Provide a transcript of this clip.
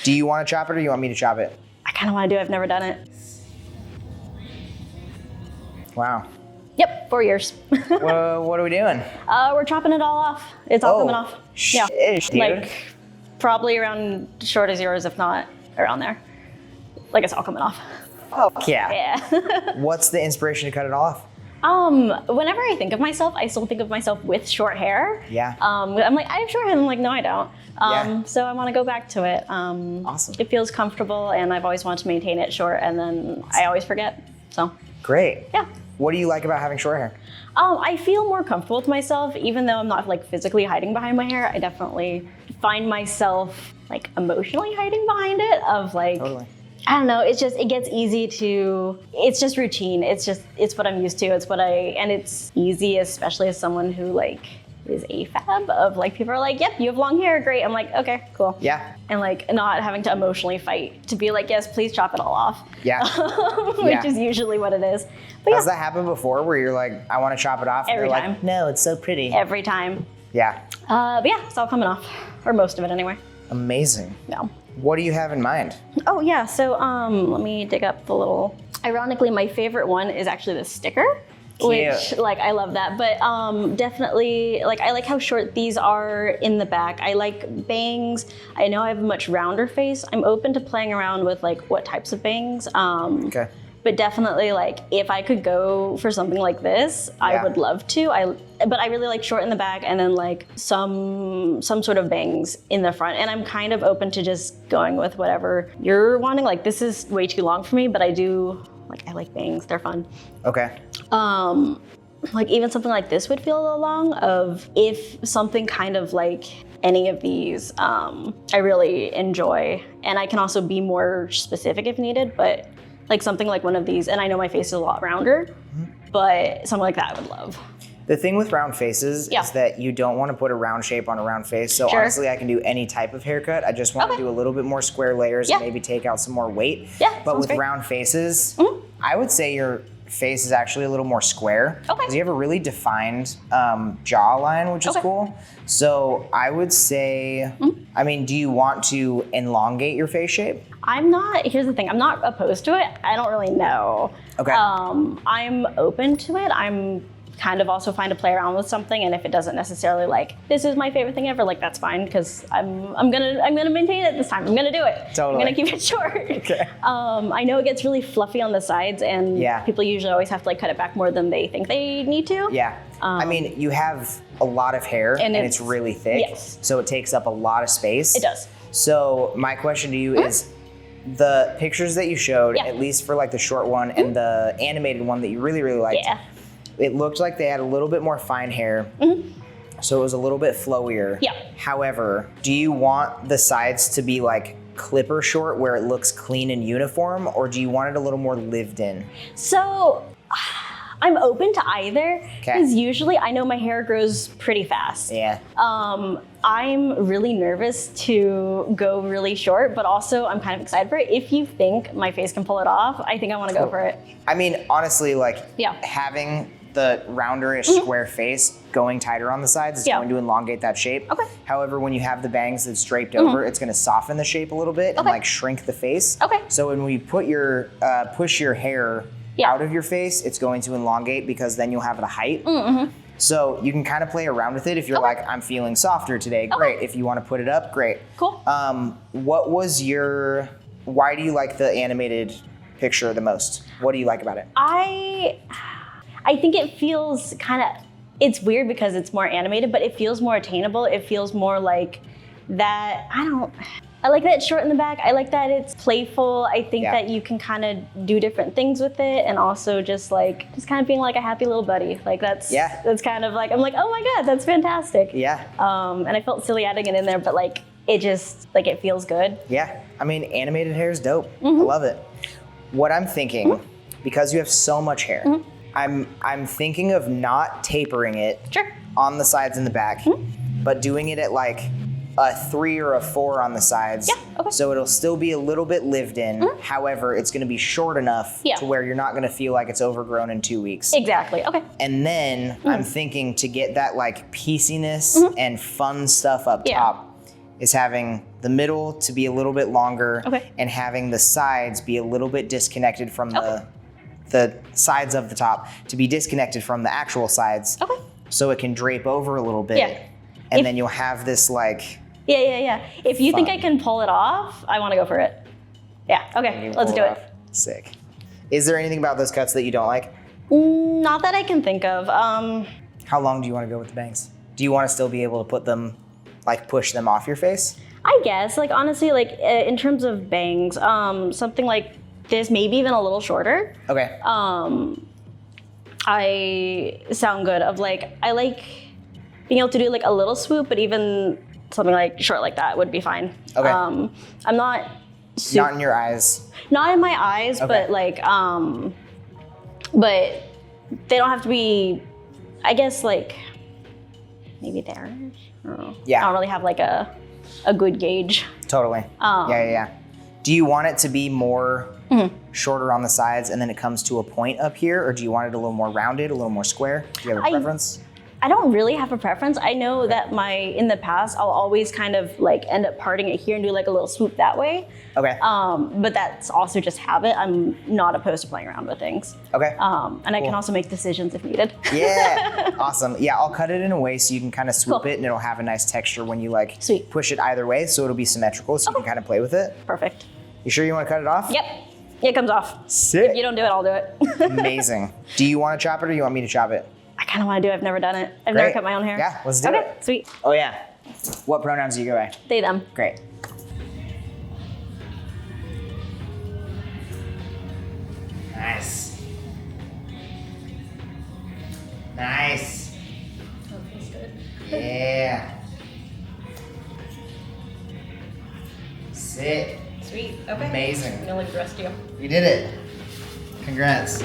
Do you want to chop it or do you want me to chop it? I kind of want to do it. I've never done it. Wow. Yep, 4 years. What are we doing? We're chopping it all off. It's all coming off. Yeah, Dude. like probably around short as yours, if not around there. Like it's all coming off. Oh, yeah. Yeah. What's the inspiration to cut it off? Whenever I think of myself, I still think of myself with short hair. Yeah. I'm like, I have short hair. And I'm like, no, I don't. Yeah. So I want to go back to it. Awesome. It feels comfortable, and I've always wanted to maintain it short, and then I always forget. So. Great. Yeah. What do you like about having short hair? I feel more comfortable with myself, even though I'm not like physically hiding behind my hair. I definitely find myself like emotionally hiding behind it. Of like. Totally. I don't know, it gets easy to, it's just routine. It's what I'm used to. And it's easy, especially as someone who like is AFAB of like, people are like, yep, you have long hair, great. I'm like, okay, cool. Yeah. And like not having to emotionally fight to be like, yes, please chop it all off. Yeah. Which is usually what it is. But Has that happened before where you're like, I want to chop it off? Every and they're time. Like, no, it's so pretty. Every time. Yeah. But yeah, it's all coming off. Or most of it anyway. Amazing. No. What do you have in mind? Oh yeah, so let me dig up the little, ironically my favorite one is actually the sticker. Cute. Which like I love that, but definitely like I like how short these are in the back. I like bangs. I know I have a much rounder face. I'm open to playing around with like what types of bangs. Okay. But definitely like if I could go for something like this, I would love to. But I really like short in the back and then like some sort of bangs in the front. And I'm kind of open to just going with whatever you're wanting. Like this is way too long for me, but I like bangs, they're fun. Okay. Like even something like this would feel a little long of if something kind of like any of these I really enjoy. And I can also be more specific if needed, but like something like one of these, and I know my face is a lot rounder, but something like that I would love. The thing with round faces is that you don't want to put a round shape on a round face. So honestly, I can do any type of haircut. I just want to do a little bit more square layers and maybe take out some more weight. Yeah, but with round faces, I would say your face is actually a little more square. Okay. Because you have a really defined jawline, which is cool. So I would say, I mean, do you want to elongate your face shape? Here's the thing, I'm not opposed to it. I don't really know. Okay. I'm open to it. I'm kind of also fine to play around with something, and if it doesn't necessarily like, this is my favorite thing ever, like that's fine, because I'm gonna maintain it this time. I'm gonna do it. Totally. I'm gonna keep it short. Okay. I know it gets really fluffy on the sides, and people usually always have to like cut it back more than they think they need to. Yeah. I mean, you have a lot of hair and it's really thick. Yes. So it takes up a lot of space. It does. So my question to you is, the pictures that you showed, at least for like the short one and the animated one that you really, really liked, it looked like they had a little bit more fine hair. So it was a little bit flowier. Yeah. However, do you want the sides to be like clipper short where it looks clean and uniform, or do you want it a little more lived in? So I'm open to either, because usually I know my hair grows pretty fast. Yeah. I'm really nervous to go really short, but also I'm kind of excited for it. If you think my face can pull it off, I think I want to go for it. I mean, honestly, like having the rounderish square face going tighter on the sides is going to elongate that shape. Okay. However, when you have the bangs that's draped over, it's going to soften the shape a little bit and like shrink the face. Okay. So when we put your push your hair out of your face, it's going to elongate, because then you'll have the height. So you can kind of play around with it. If you're like, I'm feeling softer today, great. If you want to put it up, great. Cool. What was why do you like the animated picture the most? What do you like about it? I think it feels kind of, it's weird because it's more animated, but it feels more attainable. It feels more like that, I like that it's short in the back. I like that it's playful. I think that you can kind of do different things with it, and also just kind of being like a happy little buddy. Like that's kind of like, I'm like, oh my God, that's fantastic. Yeah. And I felt silly adding it in there, but like, it just, like it feels good. Yeah. I mean, animated hair is dope. I love it. What I'm thinking, because you have so much hair, I'm thinking of not tapering it on the sides and the back, but doing it at like a 3 or a 4 on the sides. So it'll still be a little bit lived in. However, it's gonna be short enough to where you're not gonna feel like it's overgrown in 2 weeks. Exactly, okay. And then I'm thinking to get that like pieciness and fun stuff up top is having the middle to be a little bit longer, Okay. and having the sides be a little bit disconnected from the sides of the top to be disconnected from the actual sides. Okay. So it can drape over a little bit. Yeah. And then you'll have this like. Yeah. If you think Fun. I can pull it off, I want to go for it. Yeah, okay, let's do it. Sick. Is there anything about those cuts that you don't like? Not that I can think of. How long do you want to go with the bangs? Do you want to still be able to put them, like push them off your face? I guess, like honestly, like in terms of bangs, something like this, maybe even a little shorter. Okay. I sound good of like, I like being able to do like a little swoop, but even something like short like that would be fine. Okay. I'm not Not in your eyes. Not in my eyes, Okay. but like, but they don't have to be, I guess like, maybe there. I don't know. Yeah. I don't really have like a good gauge. Totally. Yeah. Do you want it to be more shorter on the sides and then it comes to a point up here, or do you want it a little more rounded, a little more square? Do you have a preference? I don't really have a preference. I know that in the past, I'll always kind of like end up parting it here and do like a little swoop that way. Okay. But that's also just habit. I'm not opposed to playing around with things. Okay. And I can also make decisions if needed. Yeah. Awesome. Yeah, I'll cut it in a way so you can kind of swoop Cool. it and it'll have a nice texture when you like Sweet. push it either way, so it'll be symmetrical so you can kind of play with it. Perfect. You sure you want to cut it off? Yep. It comes off. Sick. If you don't do it, I'll do it. Amazing. Do you want to chop it or do you want me to chop it? I kind of want to do it. I've never done it. I've never cut my own hair. Yeah, let's do okay, it. Sweet. Oh yeah. What pronouns do you go by? They, them. Great. Nice. Nice. That feels good. Yeah. Sit. Sweet. Okay. Amazing. I'm gonna look the rest of you. You did it. Congrats.